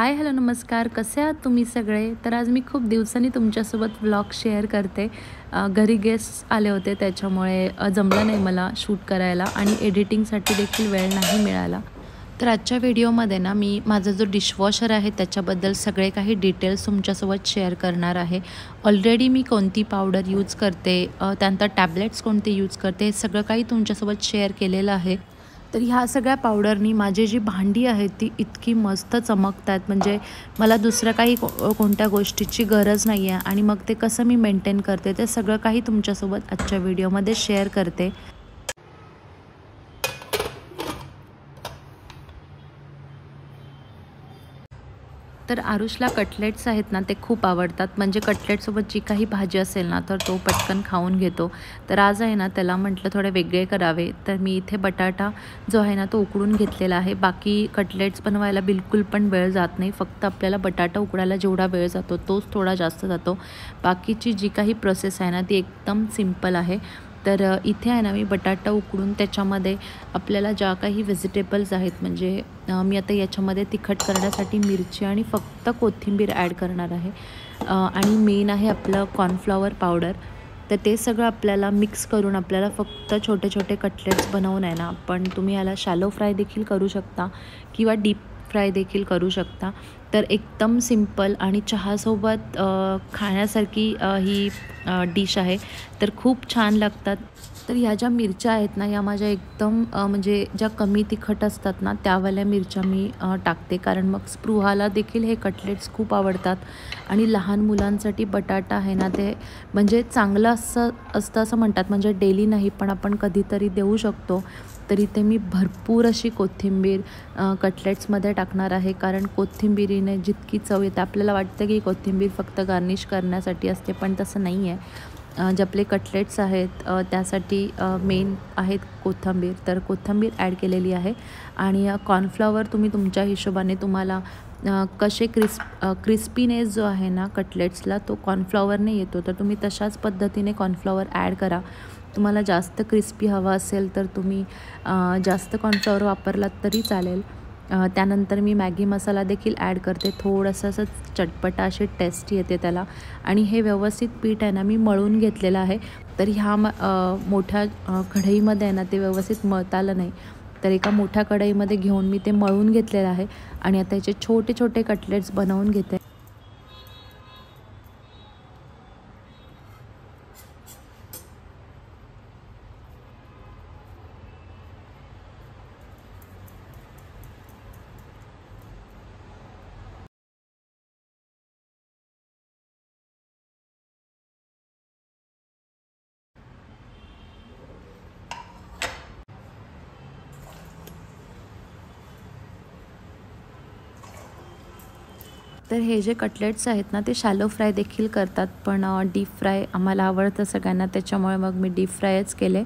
Hi hello नमस्कार, कसे आहात तुम्ही सगळे? तर आज मी खूप दिवसांनी तुमच्यासोबत व्लॉग शेअर करते. घरी गेस्ट आले होते त्याच्यामुळे जमलं नाही मला शूट करायला आणि एडिटिंगसाठी देखील वेळ नाही मिळाला. तर आजच्या व्हिडिओमध्ये ना मी माझा जो डिशवॉशर आहे त्याच्याबद्दल सगळे काही डिटेल्स तुमच्यासोबत शेअर करणार आहे. ऑलरेडी मी कोणती पावडर यूज करते, त्यानंतर टॅबलेट्स कोणते यूज करते, हे सगळं काही तुमच्यासोबत शेअर केलेलं आहे. तर ह्या सगळ्या पावडरनी माझी जी भांडी आहेत ती इतकी मस्त चमकतात, म्हणजे मला दुसरं काही कोणत्या गोष्टीची गरज नाही आहे. आणि मग ते कसं मी मेंटेन करते ते सगळं काही तुमच्यासोबत आजच्या व्हिडिओमध्ये शेअर करते. तर आरुषला कटलेट्स आहेत ना ते खूप आवडतात, म्हणजे कटलेटसोबत जी काही भाजी असेल ना तर तो पटकन खाऊन घेतो. तर आज आहे ना त्याला म्हटलं थोडे वेगळे करावे, तर मी इथे बटाटा जो आहे ना तो उकडून घेतलेला आहे. बाकी कटलेट्स बनवायला बिलकुल पण वेळ जात नाही, फक्त आपल्याला बटाटा उकडायला जेवढा वेळ जातो तोच थोडा जास्त जातो. बाकीची जी काही प्रोसेस आहे ना ती एकदम सिंपल आहे. तर इथे आहे ना मी बटाटा उकडून त्याच्यामध्ये आपल्याला ज्या काही व्हेजिटेबल्स आहेत, म्हणजे मी आता याच्यामध्ये तिखट करण्यासाठी मिरची आणि फक्त कोथिंबीर ॲड करणार आहे. आणि मेन आहे आपलं कॉर्नफ्लॉवर पावडर. तर ते सगळं आपल्याला मिक्स करून आपल्याला फक्त छोटे छोटे कटलेट्स बनवून आहे ना, पण तुम्ही याला शॅलो फ्राय देखील करू शकता किंवा डीप फ्राय देखील करू शकता. तर एकदम सिंपल आणि चहासोबत खाण्यासारखी ही डिश आहे. तर खूप छान लागतात. तर ह्या ज्या मिरच्या आहेत ना या माझ्या एकदम म्हणजे ज्या कमी तिखट असतात ना त्यावाल्या मिरच्या मी टाकते, कारण मग स्पृहाला देखील हे कटलेट्स खूप आवडतात. आणि लहान मुलांसाठी बटाटा आहे ना ते म्हणजे चांगलं असतं असं म्हणतात, म्हणजे डेली नाही पण आपण कधीतरी देऊ शकतो. तर इथे मी भरपूर अशी कोथिंबीर कटलेट्समध्ये टाकणार आहे, कारण कोथिंबीरीने जितकी चव येते, आपल्याला वाटतं की कोथिंबीर फक्त गार्निश करण्यासाठी असते, पण तसं नाही आहे. जे आपले कटलेट्स आहेत त्यासाठी मेन आहेत कोथिंबीर, तर कोथिंबीर ॲड केलेली आहे. आणि कॉर्नफ्लॉवर तुम्ही तुमच्या हिशोबाने तुम्हाला कसे क्रिस्पीनेस जो आहे ना कटलेट्सला तो कॉर्नफ्लॉवरने येतो, तर तुम्ही तशाच पद्धतीने कॉर्नफ्लॉवर ॲड करा. तुम्हाला जास्त क्रिस्पी हवा असेल तर तुम्ही जास्त कॉर्नफ्लॉवर वापरलात तरी चालेल. त्यानंतर मी मॅगी मसाला देखील ॲड करते, थोडंसं असं चटपटा अशी टेस्ट येते त्याला. आणि हे व्यवस्थित पीठ आहे ना मी मळून घेतलेलं आहे. तर ह्या मोठ्या कढईमध्ये आहे ना ते व्यवस्थित मळता आलं नाही, तर एका मोठ्या कढईमध्ये घेऊन मी ते मळून घेतलेलं आहे. आणि आता याचे छोटे छोटे कटलेट्स बनवून घेते. तर हे जे कटलेट्स आहेत ना ते शॅलो फ्राय देखील करतात, पण डीप फ्राय आम्हाला आवडतं सगळ्यांना, त्याच्यामुळे मग मी डीप फ्रायच केले.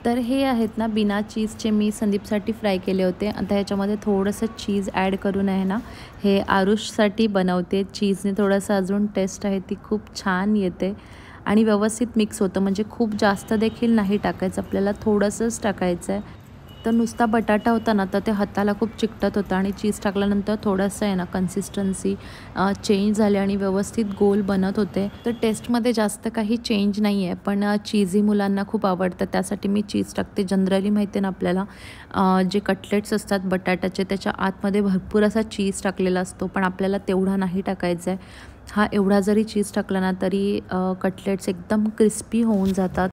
तर हे आहेत ना बिना चीजचे मी संदीपसाठी फ्राय केले होते. आता ह्याच्यामध्ये थोडंसं चीज ॲड करून आहे ना हे आरुषसाठी बनवते. चीजने थोडंसं अजून टेस्ट आहे ती खूप छान येते आणि व्यवस्थित मिक्स होतं, म्हणजे खूप जास्त देखील नाही टाकायचं, आपल्याला थोडंसंच टाकायचं आहे. तर नुसता बटाटा होता ना तर ते हाताला खूप चिकटत होतं, आणि चीज टाकल्यानंतर थोडंसं आहे ना कन्सिस्टन्सी चेंज झाली आणि व्यवस्थित गोल बनत होते. तर टेस्टमध्ये जास्त काही चेंज नाही आहे, पण चीझी मुलांना खूप आवडतं त्यासाठी मी चीज टाकते. जनरली माहिती आहे ना आपल्याला जे कटलेट्स असतात बटाट्याचे त्याच्या आतमध्ये भरपूर असा चीज टाकलेला असतो, पण आपल्याला तेवढा नाही टाकायचा आहे. हा एवढा जरी चीज टाकला ना तरी कटलेट्स एकदम क्रिस्पी होऊन जातात.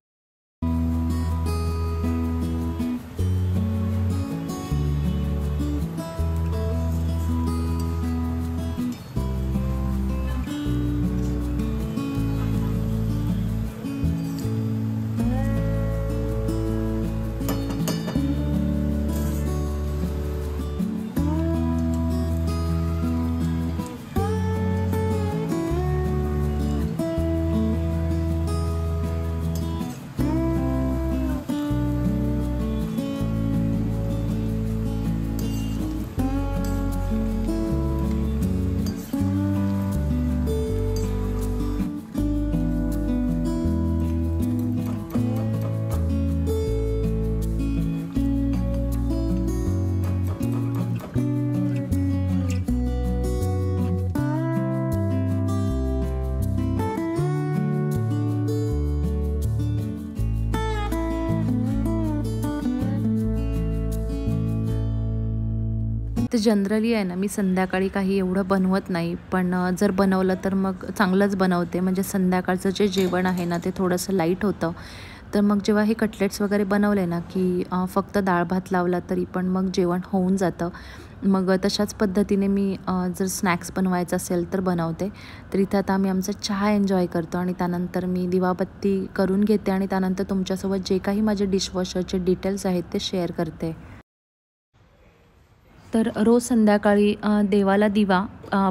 तर जनरली आहे ना, मी संध्याकाळी काही एवढं बनवत नाही, पण जर बनवलं तर मग चांगलंच बनवते. म्हणजे संध्याकाळचं जे जेवण आहे ना, ते थोडंसं लाईट होतं. तर मग जेव्हा हे कटलेट्स वगैरे बनवले ना, की फक्त डाळ भात लावला तरी पण मग जेवण होऊन जातं. मग तशाच पद्धतीने मी जर स्नॅक्स बनवायचं असेल तर बनवते. तर इथं आता आम्ही आमचा चहा एन्जॉय करतो आणि त्यानंतर मी दिवाबत्ती करून घेते आणि त्यानंतर तुमच्यासोबत जे काही माझे डिशवॉशरचे डिटेल्स आहेत ते शेअर करते. तर रोज संध्याकाळी देवाला दिवा,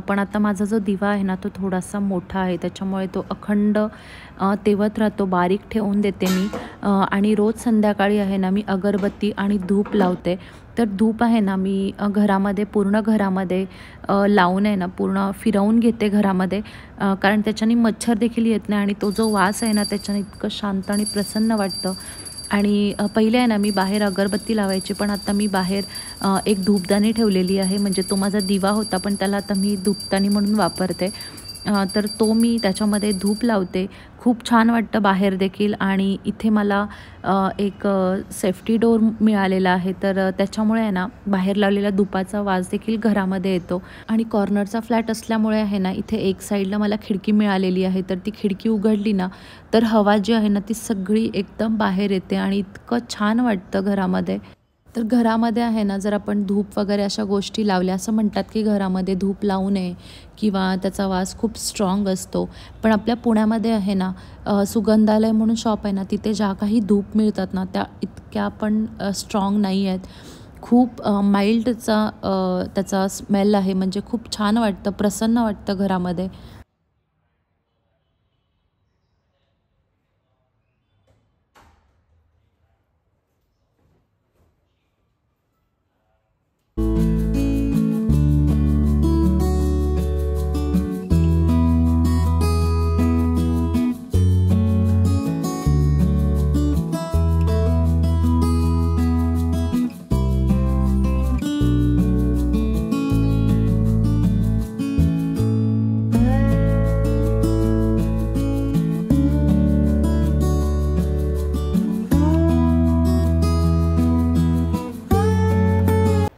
पण आता माझा जो दिवा आहे ना तो थोडासा मोठा आहे, त्याच्यामुळे तो अखंड तेवत राहतो. बारीक ठेवून देते मी. आणि रोज संध्याकाळी आहे ना मी अगरबत्ती आणि धूप लावते. तर धूप आहे ना मी घरामध्ये पूर्ण घरामध्ये लावून आहे ना पूर्ण फिरवून घेते घरामध्ये, कारण त्याच्याने मच्छर देखील येत नाही आणि तो जो वास आहे ना त्याच्याने इतकं शांत आणि प्रसन्न वाटतं. आणि पहिले आहे ना मी बाहेर अगरबत्ती लावायची, पण आता मी बाहेर एक धूपदाणी ठेवलेली आहे. म्हणजे तो माझा दिवा होता, पण त्याला आता मी धूपदाणी म्हणून वापरते. तर तो मी त्याच्यामध्ये धूप लावते. खूप छान वाटतं बाहेर देखील. आणि इथे मला एक सेफ्टी डोअर मिळालेला आहे, तर त्याच्यामुळे आहे ना बाहेर लावलेला धुपाचा वास देखील घरामध्ये येतो. आणि कॉर्नरचा फ्लॅट असल्यामुळे आहे ना इथे एक साईडला मला खिडकी मिळालेली आहे. तर ती खिडकी उघडली ना तर हवा जी आहे ना ती सगळी एकदम बाहेर येते आणि इतकं छान वाटतं घरामध्ये. तर घरामध्ये आहे ना जर आपण धूप वगैरे अशा गोष्टी लावल्या, असं म्हणतात की घरामध्ये धूप लावू नये किंवा त्याचा वास खूप स्ट्रॉंग असतो. पण आपल्या पुण्यामध्ये आहे ना सुगंधालय म्हणून शॉप आहे ना, तिथे ज्या काही धूप मिळतात ना त्या इतक्या पण स्ट्रॉंग नाही आहेत. खूप माइल्डचा त्याचा स्मेल आहे. म्हणजे खूप छान वाटतं, प्रसन्न वाटतं घरामध्ये.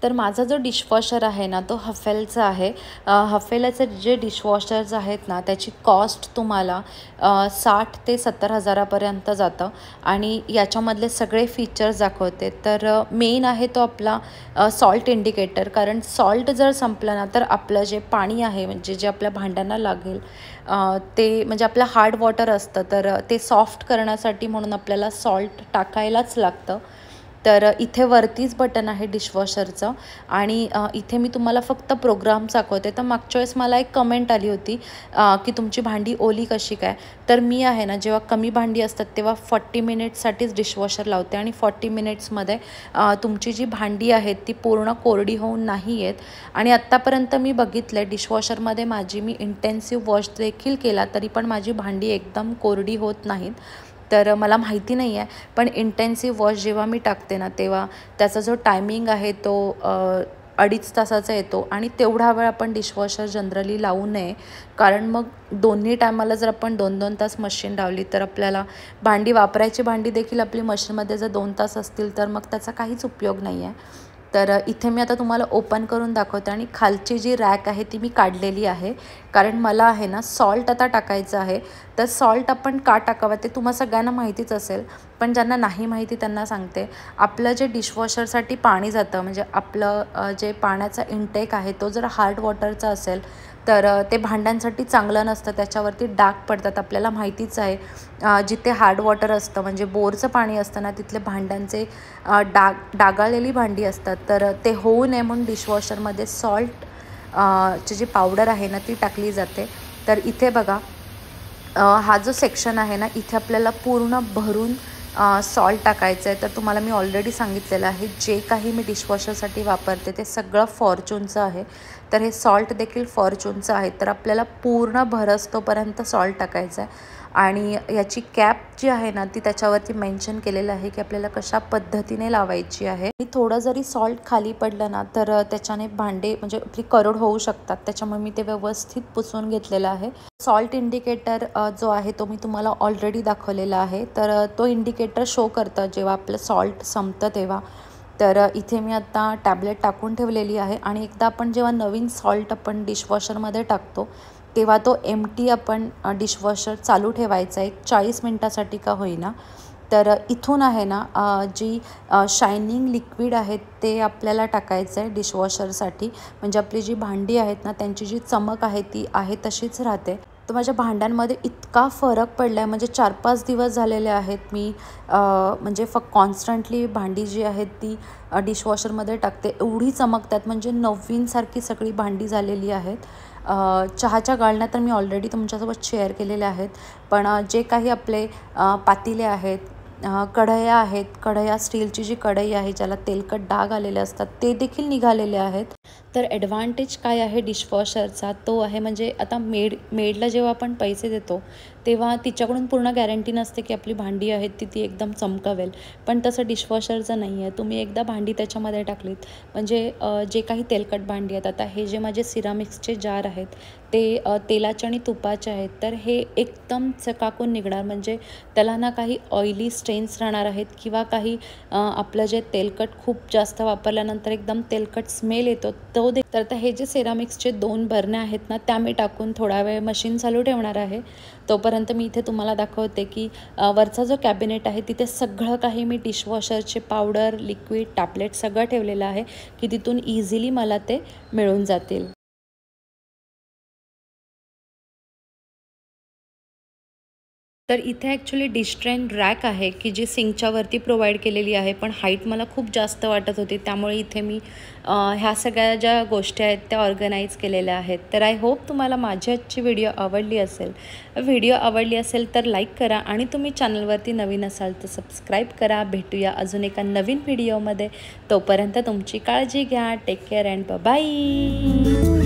तर माझा जो डिशवॉशर आहे ना तो हफेलचा आहे. हफेलाचे जे डिशवॉशर्स आहेत ना त्याची कॉस्ट तुम्हाला 60 ते 70 हजारापर्यंत जातं. आणि याच्यामधले सगळे फीचर्स दाखवते. तर मेन आहे तो आपला सॉल्ट इंडिकेटर. कारण सॉल्ट जर संपलं ना तर आपलं जे पाणी आहे म्हणजे जे आपल्या भांड्यांना लागेल ते म्हणजे आपलं हार्ड वॉटर असतं, तर ते सॉफ्ट करण्यासाठी म्हणून आपल्याला सॉल्ट टाकायलाच लागतं. तर इथे वरतीच बटन आहे डिशवॉशरचं. आणि इथे मी तुम्हाला फक्त प्रोग्राम दाखवते. तर मागच्या वेळेस मला एक कमेंट आली होती की तुमची भांडी ओली कशी काय. तर मी आहे ना जेव्हा कमी भांडी असतात तेव्हा 40 मिनिट्ससाठीच डिशवॉशर लावते आणि 40 मिनिट्समध्ये तुमची जी भांडी आहेत ती पूर्ण कोरडी होऊन नाही येत. आणि आत्तापर्यंत मी बघितलं आहे डिशवॉशरमध्ये माझी मी इंटेन्सिव्ह वॉश देखील केला तरी पण माझी भांडी एकदम कोरडी होत नाहीत. तर मला माहिती नाही आहे, पण इंटेन्सिव्ह वॉश जेव्हा मी टाकते ना तेव्हा त्याचा जो टायमिंग आहे तो 2.5 तासाचा येतो. आणि तेवढा वेळ आपण डिशवॉशर जनरली लावू नये, कारण मग दोन्ही टायमाला जर आपण 2-2 तास मशीन लावली तर आपल्याला वापरायची भांडी देखील आपली मशीनमध्ये जर 2 तास असतील तर मग त्याचा काहीच उपयोग नाही आहे. तर इथे मी आता तुम्हाला ओपन करून दाखवते. आणि खालची जी रॅक आहे ती मी काढलेली आहे, कारण मला आहे ना सॉल्ट आता टाकायचं आहे. तर सॉल्ट आपण का टाकावं ते तुम्हा सगळ्यांना माहितीच असेल, पण ज्यांना नाही माहिती त्यांना सांगते. आपलं जे डिशवॉशरसाठी पाणी जातं म्हणजे आपलं जे पाण्याचा इंटेक आहे तो जर हार्ड वॉटरचा असेल तर ते भांड्यांसाठी चांगलं नसतं. त्याच्यावरती डाग पडतात, आपल्याला माहितीच आहे. जिथे हार्ड वॉटर असतं म्हणजे बोरचं पाणी असतं ना तिथले भांड्यांचे डागाळलेली भांडी असतात. तर ते होऊ नये म्हणून डिशवॉशरमध्ये सॉल्ट ची जी पावडर आहे ना ती टाकली जाते. तर इथे बघा हा जो सेक्शन आहे ना इथे आपल्याला पूर्ण भरून सॉल्ट टाकायचं आहे. तर तुम्हाला मी ऑलरेडी सांगितलेलं आहे जे काही मी डिशवॉशरसाठी वापरते ते सगळं फॉर्च्यूनचं आहे. तर हे सॉल्ट देखील फॉर्च्यूनचं आहे. तर आपल्याला पूर्ण भरसतोपर्यंत सॉल्ट टाकायचं आहे. आणि याची कॅप जी आहे ना ती त्याच्यावरती मेन्शन केलेलं आहे की आपल्याला कशा पद्धतीने लावायची आहे. आणि थोडं जरी सॉल्ट खाली पडलं ना तर त्याच्याने भांडे म्हणजे आपली करड होऊ शकतात. त्याच्यामुळे मी ते व्यवस्थित पुसून घेतलेलं आहे. सॉल्ट इंडिकेटर जो आहे तो मी तुम्हाला ऑलरेडी दाखवलेला आहे. तर तो इंडिकेटर शो करतं जेव्हा आपलं सॉल्ट संपतं तेव्हा. तर इथे मी आता टॅबलेट टाकून ठेवलेली आहे आणि एकदा आपण जेव्हा नवीन सॉल्ट आपण डिशवॉशरमध्ये टाकतो तेव्हा तो एम्प्टी आपण डिशवॉशर चालू ठेवायचा आहे 40 मिनटासाठी का होईना. तर इथून आहे ना जी शायनिंग लिक्विड आहे ते आपल्याला टाकायचं आहे डिशवॉशरसाठी, म्हणजे आपली जी भांडी आहेत ना त्यांची जी चमक आहे ती आहे तशीच राहते. तर माझ्या भांड्यांमध्ये इतका फरक पडला आहे, म्हणजे 4-5 दिवस झालेले आहेत मी म्हणजे कॉन्स्टंटली भांडी जी आहेत ती डिशवॉशरमध्ये टाकते. एवढी चमकतात म्हणजे नवीनसारखी सगळी भांडी झालेली आहेत. चहाच्या गाळण्या तर मी ऑलरेडी तुमच्यासोबत शेअर केलेल्या आहेत, पण जे काही आपले पातेले आहेत, कढया आहेत, कढया स्टीलची जी कढई आहे ज्याला तेलकट डाग आलेले असतात ते देखील निघालेले आहेत. तर ॲडव्हान्टेज काय आहे डिशवॉशरचा तो आहे, म्हणजे आता मेडला जेव्हा आपण पैसे देतो तेव्हा तिच्याकडून पूर्ण गॅरंटी नसते की आपली भांडी आहेत ती एकदम चमकावेल, पण तसं डिशवॉशरचं नाही आहे. तुम्ही एकदा भांडी त्याच्यामध्ये टाकलीत म्हणजे जे काही तेलकट भांडी आहेत, आता हे जे माझे सिरामिक्सचे जार आहेत ते तेलाचे आणि तुपाचे आहेत, तर हे एकदम चकाकून निघणार, म्हणजे त्याला ना काही ऑइली स्टेन्स राहणार आहेत किंवा काही आपलं जे तेलकट खूप जास्त वापरल्यानंतर एकदम तेलकट स्मेल येतो तो तर आता हे जे सेरामिक्सचे 2 बरण्या आहेत ना त्या मी टाकून थोडा वेळ मशीन चालू ठेवणार आहे. तोपर्यंत मी इथे तुम्हाला दाखवते की वरचा जो कॅबिनेट आहे तिथे सगळं काही मी डिशवॉशरचे पावडर, लिक्विड, टॅबलेट सगळं ठेवलेलं आहे की तिथून इझिली मला ते मिळून जातील. तर इथे ॲक्च्युली डिश ट्रेन रॅक आहे की जी सिंकच्या वरती प्रोव्हाइड केलेली आहे, पण हाईट मला खूप जास्त वाटत होती त्यामुळे इथे मी ह्या सगळ्या ज्या गोष्टी आहेत त्या ऑर्गनाईज केलेल्या आहेत. तर आय होप तुम्हाला माझी आजची व्हिडिओ आवडली असेल. व्हिडिओ आवडली असेल तर लाईक करा आणि तुम्ही चॅनलवरती नवीन असाल तर सबस्क्राईब करा. भेटूया अजून एका नवीन व्हिडिओमध्ये. तोपर्यंत तुमची काळजी घ्या. Take care and bye.